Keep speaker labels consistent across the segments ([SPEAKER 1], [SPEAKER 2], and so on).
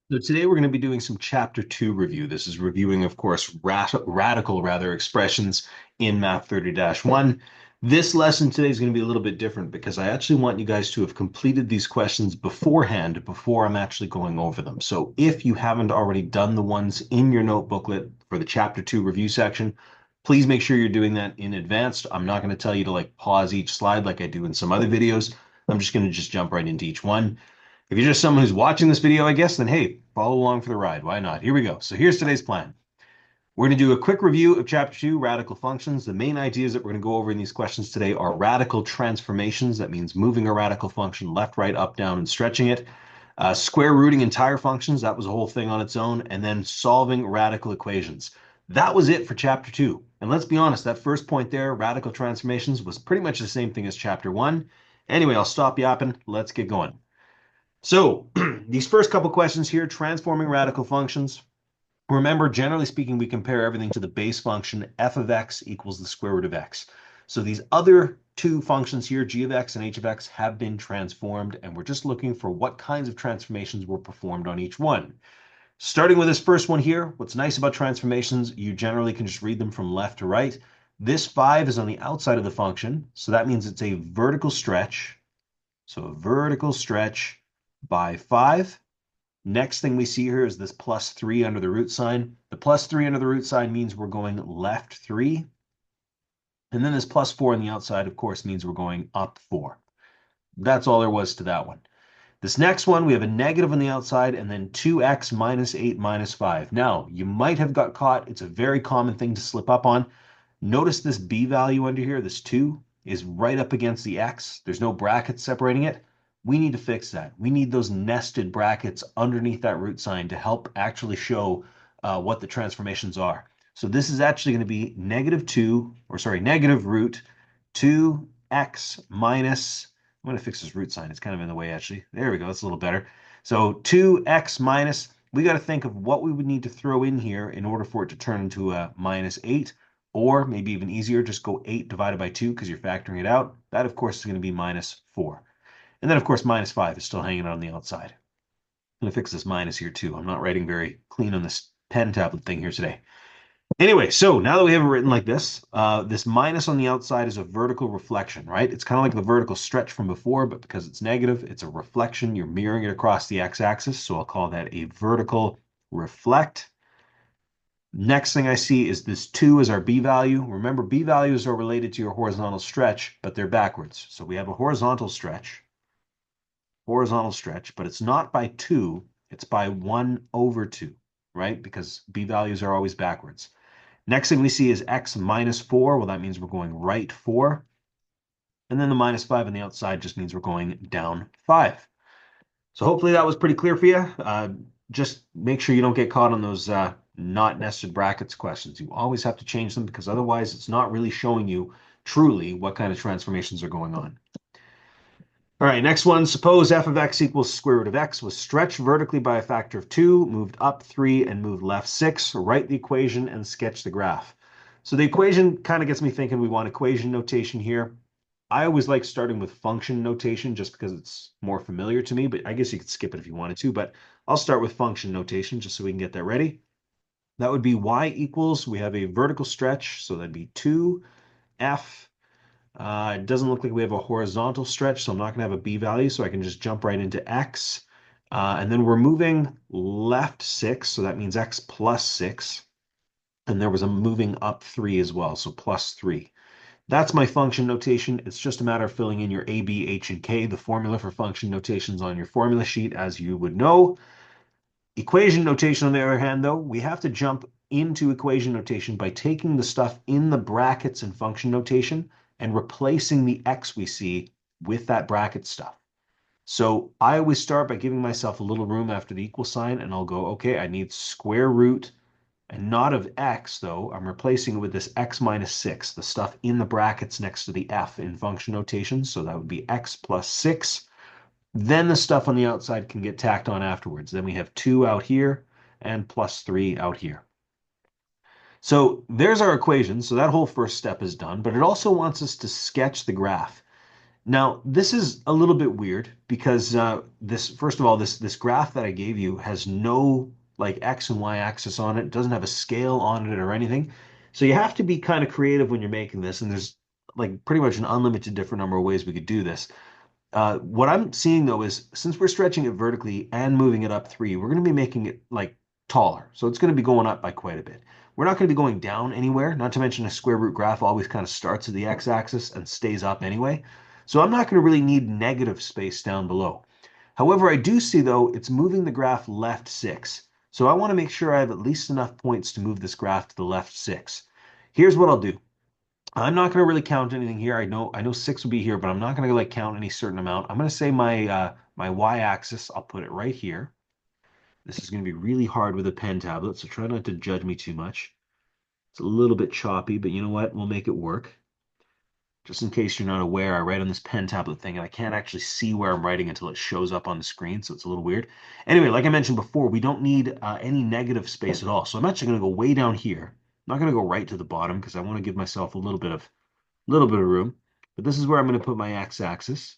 [SPEAKER 1] So today we're going to be doing some chapter 2 review. This is reviewing, of course, radical expressions in Math 30-1. This lesson today is going to be a little bit different because I actually want you guys to have completed these questions beforehand before I'm actually going over them. So if you haven't already done the ones in your notebooklet for the chapter 2 review section, please make sure you're doing that in advance. I'm not going to tell you to pause each slide like I do in some other videos. I'm just going to jump right into each one. If you're just someone who's watching this video, I guess, then hey, follow along for the ride. Why not? Here we go. So here's today's plan. We're going to do a quick review of Chapter 2, Radical Functions. The main ideas that we're going to go over in these questions today are radical transformations. That means moving a radical function left, right, up, down, and stretching it. Square rooting entire functions. That was a whole thing on its own. And then solving radical equations. That was it for Chapter 2. And let's be honest, that first point there, radical transformations, was pretty much the same thing as Chapter 1. Anyway, I'll stop yapping. Let's get going. So these first couple questions here, transforming radical functions. Remember, generally speaking, we compare everything to the base function f of x equals the square root of x. So these other two functions here, g of x and h of x, have been transformed, and we're just looking for what kinds of transformations were performed on each one. Starting with this first one here, what's nice about transformations, you generally can just read them from left to right. This 5 is on the outside of the function, so that means it's a vertical stretch. So a vertical stretch by 5. Next thing we see here is this plus 3 under the root sign. The plus 3 under the root sign means we're going left 3. And then this plus 4 on the outside, of course, means we're going up 4. That's all there was to that one. This next one, we have a negative on the outside and then 2x minus 8 minus 5. Now, you might have got caught. It's a very common thing to slip up on. Notice this b value under here, this 2, is right up against the x. There's no brackets separating it. We need to fix that. We need those nested brackets underneath that root sign to help actually show what the transformations are. So this is actually going to be negative root 2x minus, I'm going to fix this root sign. It's kind of in the way, actually. There we go. That's a little better. So 2x minus, we got to think of what we would need to throw in here in order for it to turn into a minus 8. Or maybe even easier, just go 8 divided by 2 because you're factoring it out. That, of course, is going to be minus 4. And then, of course, minus 5 is still hanging out on the outside. I'm going to fix this minus here, too. I'm not writing very clean on this pen tablet thing here today. Anyway, so now that we have it written like this, this minus on the outside is a vertical reflection, right? It's kind of like the vertical stretch from before, but because it's negative, it's a reflection. You're mirroring it across the x-axis, so I'll call that a vertical reflect. Next thing I see is this 2 is our b value. Remember, b values are related to your horizontal stretch, but they're backwards. So we have a horizontal stretch, but it's not by 2, it's by 1 over 2, right? Because b values are always backwards. Next thing we see is x minus 4. Well, that means we're going right 4. And then the minus 5 on the outside just means we're going down 5. So hopefully that was pretty clear for you. Just make sure you don't get caught on those not nested brackets questions. You always have to change them because otherwise it's not really showing you truly what kind of transformations are going on. All right, next one. Suppose f of x equals square root of x was stretched vertically by a factor of 2, moved up 3, and moved left 6. Write the equation and sketch the graph. So the equation kind of gets me thinking we want equation notation here. I always like starting with function notation just because it's more familiar to me, but I guess you could skip it if you wanted to, but I'll start with function notation just so we can get that ready. That would be y equals, we have a vertical stretch, so that'd be 2f. It doesn't look like we have a horizontal stretch, so I'm not going to have a b value, so I can just jump right into x. And then we're moving left 6, so that means x plus 6. And there was a moving up 3 as well, so plus 3. That's my function notation. It's just a matter of filling in your a, b, h, and k, the formula for function notations on your formula sheet, as you would know. Equation notation, on the other hand, though, we have to jump into equation notation by taking the stuff in the brackets in function notation and replacing the x we see with that bracket stuff. So I always start by giving myself a little room after the equal sign, and I'll go, okay, I need square root, and not of x, though. I'm replacing it with this x minus 6, the stuff in the brackets next to the f in function notation. So that would be x plus 6. Then the stuff on the outside can get tacked on afterwards. Then we have 2 out here and plus 3 out here. So there's our equation. So that whole first step is done, but it also wants us to sketch the graph. Now, this is a little bit weird because first of all, this graph that I gave you has no like X and Y axis on it. It doesn't have a scale on it or anything. So you have to be kind of creative when you're making this. And there's like pretty much an unlimited different number of ways we could do this. What I'm seeing though is since we're stretching it vertically and moving it up three, we're going to be making it like taller. So it's going to be going up by quite a bit. We're not going to be going down anywhere, not to mention a square root graph always kind of starts at the x-axis and stays up anyway. So I'm not going to really need negative space down below. However, I do see though, it's moving the graph left 6. So I want to make sure I have at least enough points to move this graph to the left 6. Here's what I'll do. I'm not going to really count anything here. I know 6 will be here, but I'm not going to like count any certain amount. I'm going to say my y-axis, I'll put it right here. This is going to be really hard with a pen tablet, so try not to judge me too much. It's a little bit choppy, but you know what? We'll make it work. Just in case you're not aware, I write on this pen tablet thing, and I can't actually see where I'm writing until it shows up on the screen, so it's a little weird. Anyway, like I mentioned before, we don't need any negative space at all. So I'm actually going to go way down here. I'm not going to go right to the bottom because I want to give myself a little bit of room. But this is where I'm going to put my x-axis.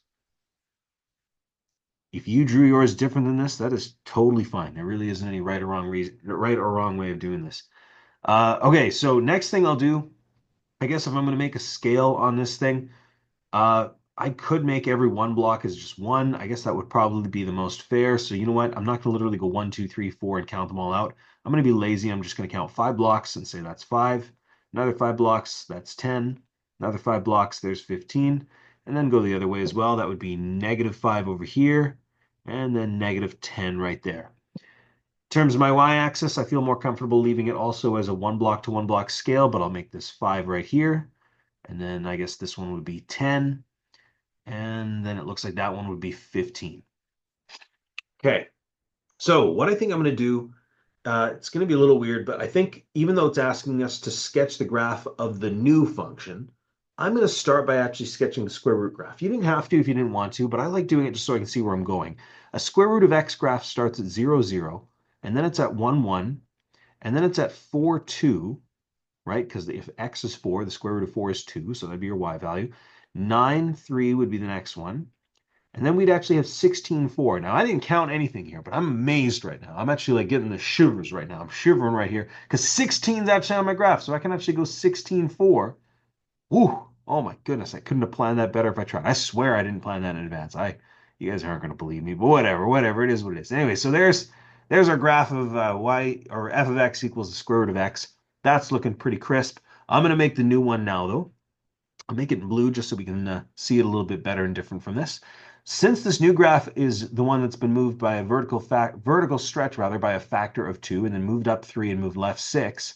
[SPEAKER 1] If you drew yours different than this, that is totally fine. There really isn't any right or wrong way of doing this. Okay, so next thing I'll do, I guess if I'm going to make a scale on this thing, I could make every one block as just one. I guess that would probably be the most fair. So you know what? I'm not going to literally go 1, 2, 3, 4 and count them all out. I'm going to be lazy. I'm just going to count 5 blocks and say that's 5. Another 5 blocks, that's 10. Another 5 blocks, there's 15. And then go the other way as well. That would be -5 over here and then -10 right there. In terms of my y-axis, I feel more comfortable leaving it also as a 1 block to 1 block scale, but I'll make this 5 right here. And then I guess this one would be 10. And then it looks like that one would be 15. Okay, so what I think I'm going to do, it's going to be a little weird, but I think even though it's asking us to sketch the graph of the new function, I'm going to start by actually sketching the square root graph. You didn't have to if you didn't want to, but I like doing it just so I can see where I'm going. A square root of x graph starts at 0, 0, and then it's at 1, 1, and then it's at 4, 2, right? Because if x is 4, the square root of 4 is 2, so that'd be your y value. 9, 3 would be the next one. And then we'd actually have 16, 4. Now, I didn't count anything here, but I'm amazed right now. I'm actually like getting the shivers right now. I'm shivering right here because 16 is actually on my graph. So I can actually go 16, 4. Woo! Oh my goodness, I couldn't have planned that better if I tried. I swear I didn't plan that in advance. You guys aren't going to believe me, but whatever. It is what it is. Anyway, so there's our graph of y or f of x equals the square root of x. That's looking pretty crisp. I'm going to make the new one now, though. I'll make it in blue just so we can see it a little bit better and different from this. Since this new graph is the one that's been moved by a vertical stretch rather by a factor of 2 and then moved up 3 and moved left 6,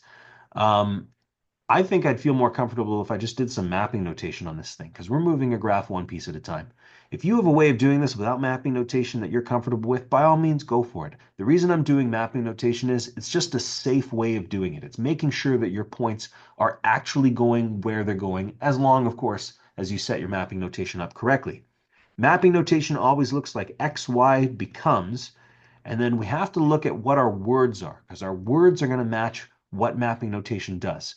[SPEAKER 1] I think I'd feel more comfortable if I just did some mapping notation on this thing because we're moving a graph one piece at a time. If you have a way of doing this without mapping notation that you're comfortable with, by all means, go for it. The reason I'm doing mapping notation is it's just a safe way of doing it. It's making sure that your points are actually going where they're going, as long, of course, as you set your mapping notation up correctly. Mapping notation always looks like x, y becomes, and then we have to look at what our words are because our words are going to match what mapping notation does.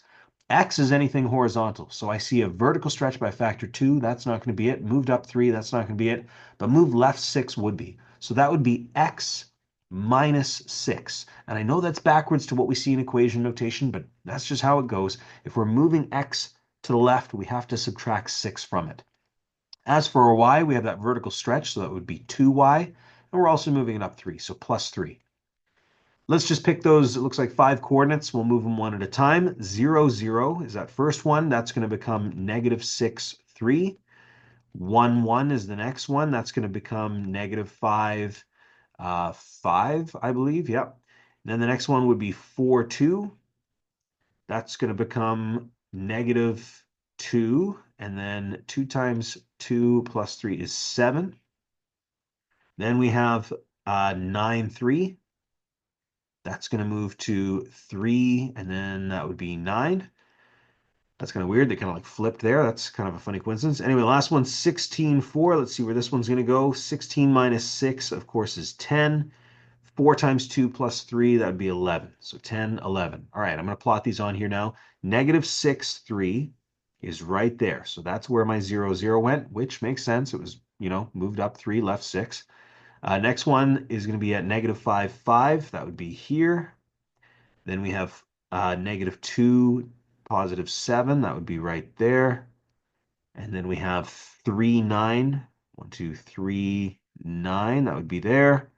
[SPEAKER 1] X is anything horizontal. So I see a vertical stretch by factor 2. That's not going to be it. Moved up 3. That's not going to be it. But moved left 6 would be. So that would be x minus 6. And I know that's backwards to what we see in equation notation, but that's just how it goes. If we're moving x to the left, we have to subtract 6 from it. As for our y, we have that vertical stretch, so that would be 2y. And we're also moving it up 3, so plus 3. Let's just pick those, it looks like 5 coordinates. We'll move them one at a time. 0, 0 is that first one. That's going to become -6, 3. 1, 1 is the next one. That's going to become -5, 5, I believe. Yep. And then the next one would be 4, 2. That's going to become -2. And then 2 times 2 plus 3 is 7. Then we have 9, 3. That's going to move to 3, and then that would be 9. That's kind of weird. They kind of like flipped there. That's kind of a funny coincidence. Anyway, last one, 16, 4. Let's see where this one's going to go. 16 minus 6, of course, is 10. 4 times 2 plus 3, that would be 11. So 10, 11. All right, I'm going to plot these on here now. -6, 3. is right there. So that's where my 0, 0 went, which makes sense. It was, moved up 3, left 6. Next one is going to be at negative 5, 5. That would be here. Then we have negative 2, positive 7. That would be right there. And then we have 3, 9. 1, 2, 3, 9. That would be there.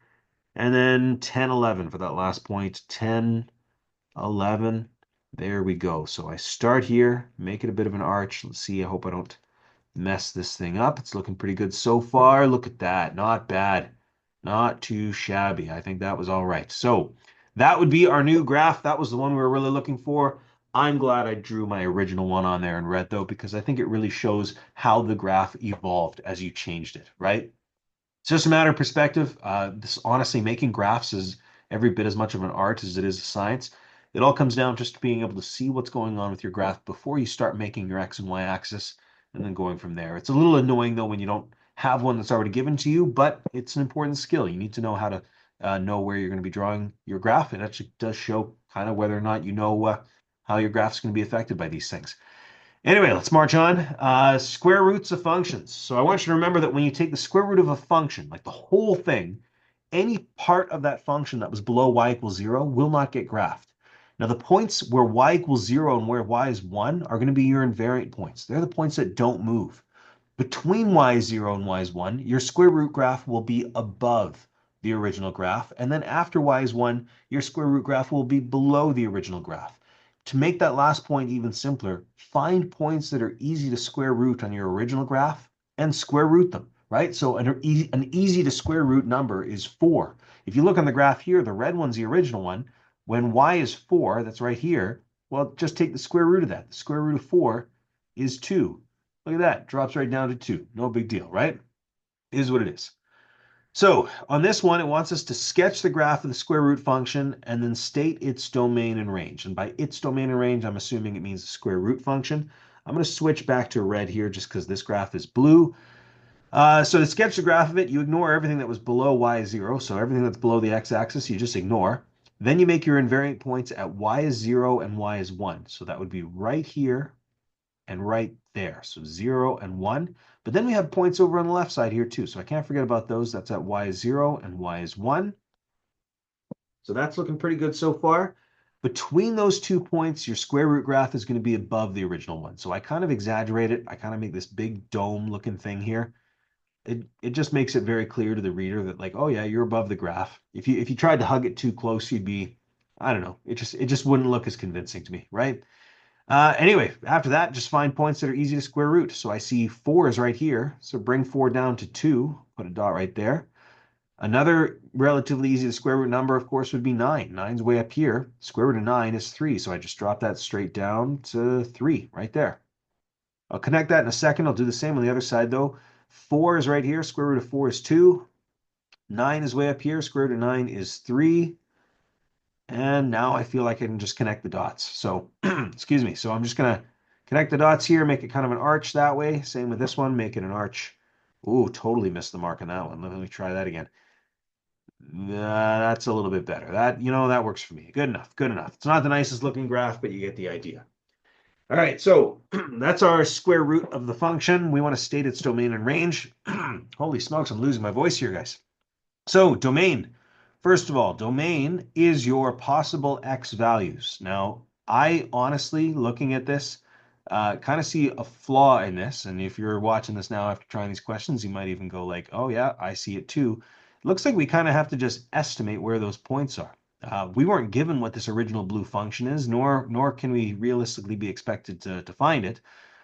[SPEAKER 1] And then 10, 11 for that last point. 10, 11. There we go. So I start here, make it a bit of an arch. Let's see. I hope I don't mess this thing up. It's looking pretty good so far. Look at that. Not bad. Not too shabby. I think that was all right. So that would be our new graph. That was the one we were really looking for. I'm glad I drew my original one on there in red, though, because I think it really shows how the graph evolved as you changed it, right? It's just a matter of perspective. This honestly, making graphs is every bit as much of an art as it is a science. It all comes down just to being able to see what's going on with your graph before you start making your X and Y axis and then going from there. It's a little annoying though when you don't have one that's already given to you, but it's an important skill. You need to know how to know where you're going to be drawing your graph. It actually does show kind of whether or not you know how your graph's going to be affected by these things. Anyway, let's march on. Square roots of functions. So I want you to remember that when you take the square root of a function, like the whole thing, any part of that function that was below y equals 0 will not get graphed. Now, the points where y equals 0 and where y is 1 are going to be your invariant points. They're the points that don't move. Between y is 0 and y is 1, your square root graph will be above the original graph. And then after y is 1, your square root graph will be below the original graph. To make that last point even simpler, find points that are easy to square root on your original graph and square root them, right? So an easy to square root number is 4. If you look on the graph here, the red one's the original one. When y is 4, that's right here, well, just take the square root of that. The square root of 4 is 2. Look at that, drops right down to 2. No big deal, right? It is what it is. So on this one, it wants us to sketch the graph of the square root function and then state its domain and range. And by its domain and range, I'm assuming it means the square root function. I'm going to switch back to red here just because this graph is blue. So to sketch the graph of it, you ignore everything that was below y is 0. So everything that's below the x-axis, you just ignore. Then you make your invariant points at y is 0 and y is 1. So that would be right here and right there. So 0 and 1. But then we have points over on the left side here too. So I can't forget about those. That's at y is 0 and y is 1. So that's looking pretty good so far. Between those 2 points, your square root graph is going to be above the original one. So I kind of exaggerate it. I kind of make this big dome looking thing here. It just makes it very clear to the reader that like, oh yeah, you're above the graph. If you tried to hug it too close, you'd be, I don't know, it just wouldn't look as convincing to me, right? Anyway, after that, just find points that are easy to square root. So I see 4 is right here. So bring 4 down to 2, put a dot right there. Another relatively easy to square root number, of course, would be 9. 9's way up here. Square root of 9 is 3. So I just drop that straight down to 3 right there. I'll connect that in a second. I'll do the same on the other side, though. 4 is right here. Square root of 4 is 2. 9 is way up here. Square root of 9 is 3. And now I feel like I can just connect the dots. So, excuse me. So I'm just going to connect the dots here, make it kind of an arch that way. Same with this one, make it an arch. Ooh, totally missed the mark on that one. Let me try that again. That's a little bit better. That works for me. Good enough, good enough. It's not the nicest looking graph, but you get the idea. All right, so that's our square root of the function. We want to state its domain and range. Holy smokes, I'm losing my voice here, guys. So domain. First of all, domain is your possible x values. Now, I honestly, looking at this, kind of see a flaw in this. And if you're watching this now after trying these questions, you might even go like, oh yeah, I see it too. It looks like we kind of have to just estimate where those points are. We weren't given what this original blue function is, nor can we realistically be expected to find it.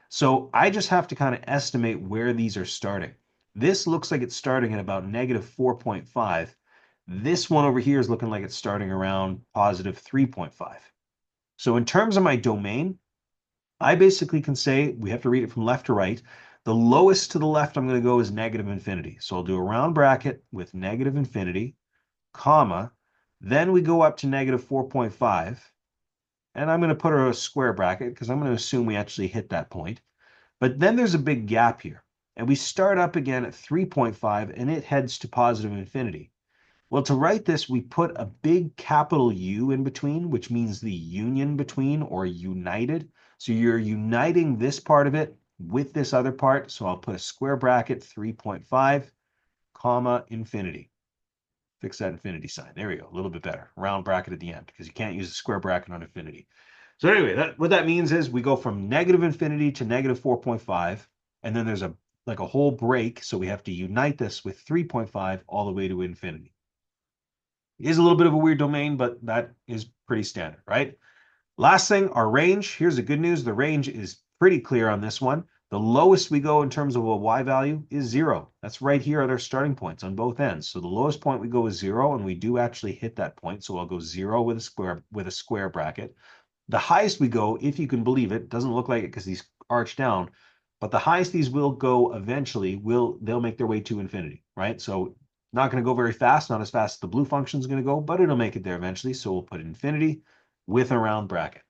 [SPEAKER 1] So I just have to kind of estimate where these are starting. This looks like it's starting at about negative 4.5. This one over here is looking like it's starting around positive 3.5. So in terms of my domain, I basically can say, we have to read it from left to right. The lowest to the left I'm going to go is negative infinity. So I'll do a round bracket with negative infinity, comma, then we go up to negative 4.5. And I'm going to put a square bracket because I'm going to assume we actually hit that point. But then there's a big gap here. And we start up again at 3.5 and it heads to positive infinity. Well, to write this, we put a big capital U in between, which means the union between or united. So you're uniting this part of it with this other part. So I'll put a square bracket 3.5, comma, infinity. Fix that infinity sign. There we go. A little bit better. Round bracket at the end because you can't use a square bracket on infinity. So anyway, what that means is we go from negative infinity to negative 4.5, and then there's like a whole break. So we have to unite this with 3.5 all the way to infinity. It is a little bit of a weird domain, but that is pretty standard, right? Last thing, our range. Here's the good news. The range is pretty clear on this one. The lowest we go in terms of a y value is 0. That's right here at our starting points on both ends. So the lowest point we go is 0, and we do actually hit that point. So I'll go 0 with a square bracket. The highest we go, if you can believe it, doesn't look like it because these arch down, but the highest these will go eventually they'll make their way to infinity, right? So not going to go very fast, not as fast as the blue function is going to go, but it'll make it there eventually. So we'll put infinity with a round bracket.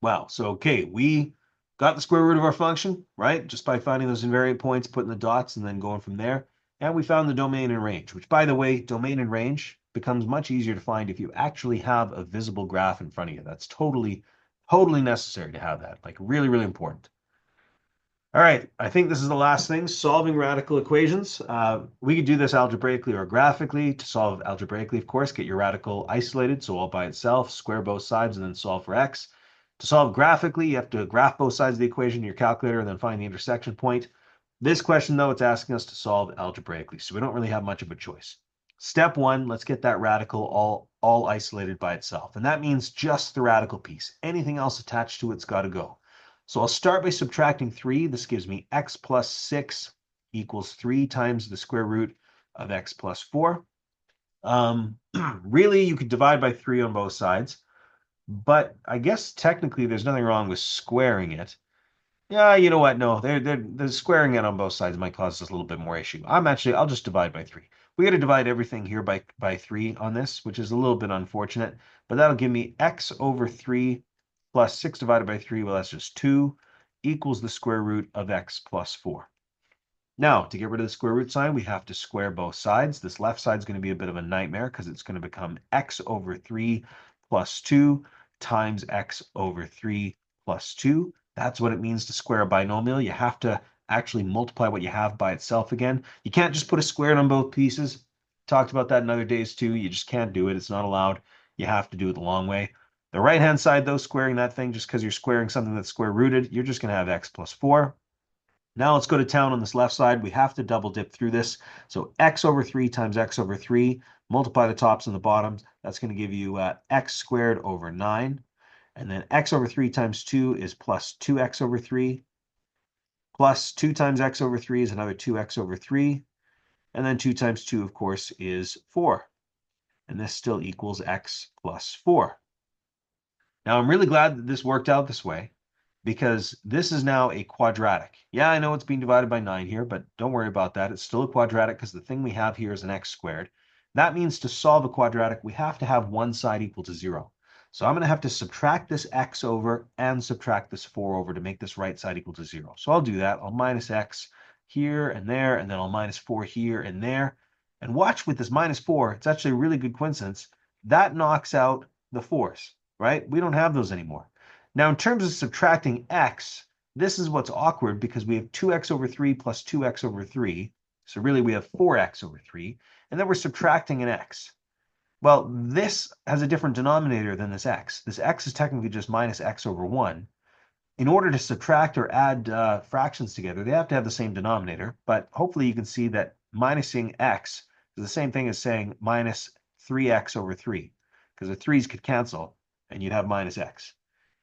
[SPEAKER 1] Wow. So, okay, we got the square root of our function, right? Just by finding those invariant points, putting the dots, and then going from there. And we found the domain and range, which, by the way, domain and range becomes much easier to find if you actually have a visible graph in front of you. That's totally necessary to have that. Like really, really important. All right, I think this is the last thing, solving radical equations. We could do this algebraically or graphically. To solve algebraically, of course, get your radical isolated, so all by itself, square both sides, and then solve for x. To solve graphically, you have to graph both sides of the equation in your calculator and then find the intersection point. This question, though, it's asking us to solve algebraically, so we don't really have much of a choice. Step one, let's get that radical all isolated by itself. And that means just the radical piece. Anything else attached to it's got to go. So I'll start by subtracting 3. This gives me x plus 6 equals 3 times the square root of x plus 4. Really, you could divide by 3 on both sides, but I guess technically there's nothing wrong with squaring it. Yeah, you know what? No, the squaring it on both sides might cause us a little bit more issue. I'll just divide by 3. We got to divide everything here by 3 on this, which is a little bit unfortunate, but that'll give me x over 3 plus 6 divided by 3, well, that's just 2, equals the square root of x plus 4. Now, to get rid of the square root sign, we have to square both sides. This left side is going to be a bit of a nightmare because it's going to become x over 3 plus 2 times x over 3 plus 2. That's what it means to square a binomial. You have to actually multiply what you have by itself again. You can't just put a square on both pieces. Talked about that in other days too. You just can't do it. It's not allowed. You have to do it the long way. The right-hand side, though, squaring that thing, just because you're squaring something that's square rooted, you're just going to have x plus 4. Now let's go to town on this left side. We have to double dip through this. So x over 3 times x over 3, multiply the tops and the bottoms. That's going to give you x squared over 9. And then x over 3 times 2 is plus 2x over 3. Plus 2 times x over 3 is another 2x over 3. And then 2 times 2, of course, is 4. And this still equals x plus 4. Now, I'm really glad that this worked out this way because this is now a quadratic. Yeah, I know it's being divided by 9 here, but don't worry about that. It's still a quadratic because the thing we have here is an x squared. That means to solve a quadratic, we have to have one side equal to 0. So I'm going to have to subtract this x over and subtract this 4 over to make this right side equal to 0. So I'll do that. I'll minus x here and there, and then I'll minus 4 here and there. And watch with this minus 4, it's actually a really good coincidence. That knocks out the 4s. Right? We don't have those anymore. Now, in terms of subtracting x, this is what's awkward because we have 2x over 3 plus 2x over 3. So really, we have 4x over 3. And then we're subtracting an x. Well, this has a different denominator than this x. This x is technically just minus x over 1. In order to subtract or add fractions together, they have to have the same denominator. But hopefully, you can see that minusing x is the same thing as saying minus 3x over 3. Because the 3's could cancel, and you'd have minus x.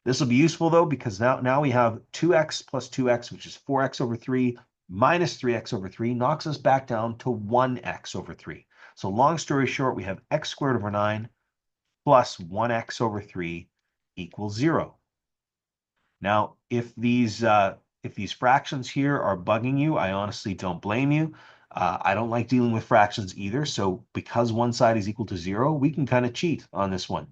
[SPEAKER 1] This will be useful, though, because now we have 2x plus 2x, which is 4x over 3, minus 3x over 3, knocks us back down to 1x over 3. So long story short, we have x squared over 9 plus 1x over 3 equals 0. Now, if these fractions here are bugging you, I honestly don't blame you. I don't like dealing with fractions either, so because one side is equal to 0, we can kind of cheat on this one.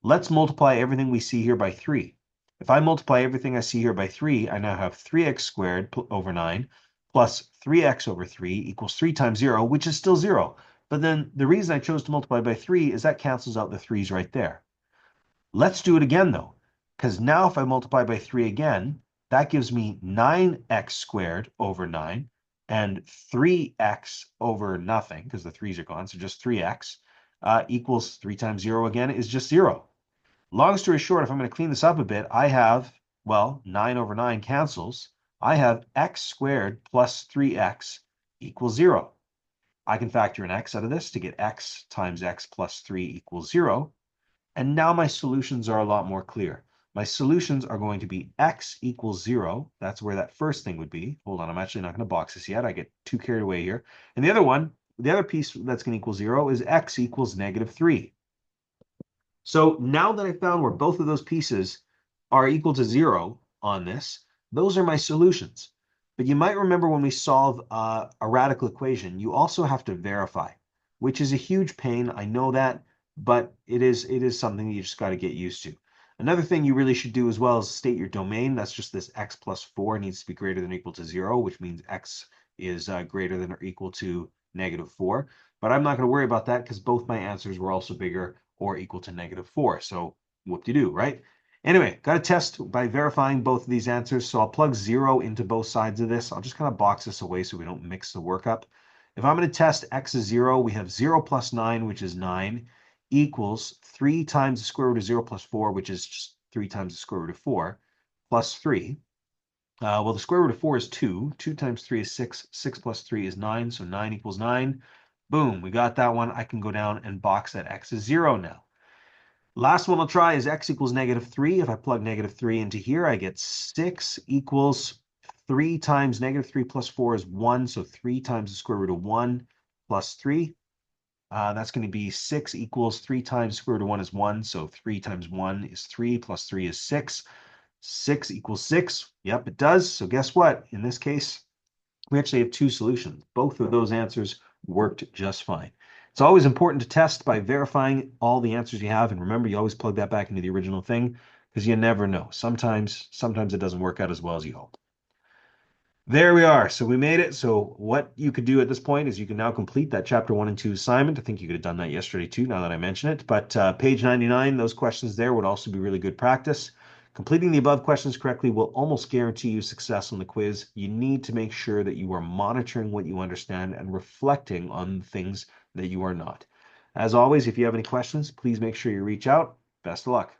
[SPEAKER 1] Let's multiply everything we see here by 3. If I multiply everything I see here by 3, I now have 3x squared over 9 plus 3x over 3 equals 3 times 0, which is still 0. But then the reason I chose to multiply by 3 is that cancels out the 3's right there. Let's do it again, though, because now if I multiply by 3 again, that gives me 9x squared over 9 and 3x over nothing, because the 3's are gone, so just 3x equals 3 times 0 again is just 0. Long story short, if I'm going to clean this up a bit, I have, well, 9 over 9 cancels. I have x squared plus 3x equals 0. I can factor an x out of this to get x times x plus 3 equals 0. And now my solutions are a lot more clear. My solutions are going to be x equals 0. That's where that first thing would be. Hold on, I'm actually not going to box this yet. I get too carried away here. And the other piece that's going to equal 0 is x equals -3. So now that I found where both of those pieces are equal to 0 on this, those are my solutions. But you might remember when we solve a radical equation, you also have to verify, which is a huge pain. I know that, but it is something that you just got to get used to. Another thing you really should do as well is state your domain. That's just this x plus 4 needs to be greater than or equal to 0, which means x is greater than or equal to -4. But I'm not going to worry about that because both my answers were also bigger or equal to -4. So whoop-de-doo, right? Anyway, got to test by verifying both of these answers. So I'll plug 0 into both sides of this. I'll just kind of box this away so we don't mix the workup. If I'm going to test x is 0, we have 0 plus 9, which is 9, equals 3 times the square root of 0 plus 4, which is just 3 times the square root of 4, plus 3. Well, the square root of 4 is 2. 2 times 3 is 6. 6 plus 3 is 9, so 9 equals 9. Boom, we got that one. I can go down and box that x is 0 now. Last one I'll try is x equals -3. If I plug -3 into here, I get 6 equals 3 times -3 plus 4 is 1, so 3 times the square root of 1 plus 3. That's going to be 6 equals 3 times square root of 1 is 1, so 3 times 1 is 3 plus 3 is 6. 6 equals 6. Yep, it does. So guess what? In this case, we actually have two solutions. Both of those answers worked just fine. It's always important to test by verifying all the answers you have. And remember, you always plug that back into the original thing because you never know. Sometimes it doesn't work out as well as you hope. There we are. So we made it. So what you could do at this point is you can now complete that chapter 1 and 2 assignment. I think you could have done that yesterday too, now that I mention it. But page 99, those questions there would also be really good practice. Completing the above questions correctly will almost guarantee you success on the quiz. You need to make sure that you are monitoring what you understand and reflecting on things that you are not. As always, if you have any questions, please make sure you reach out. Best of luck.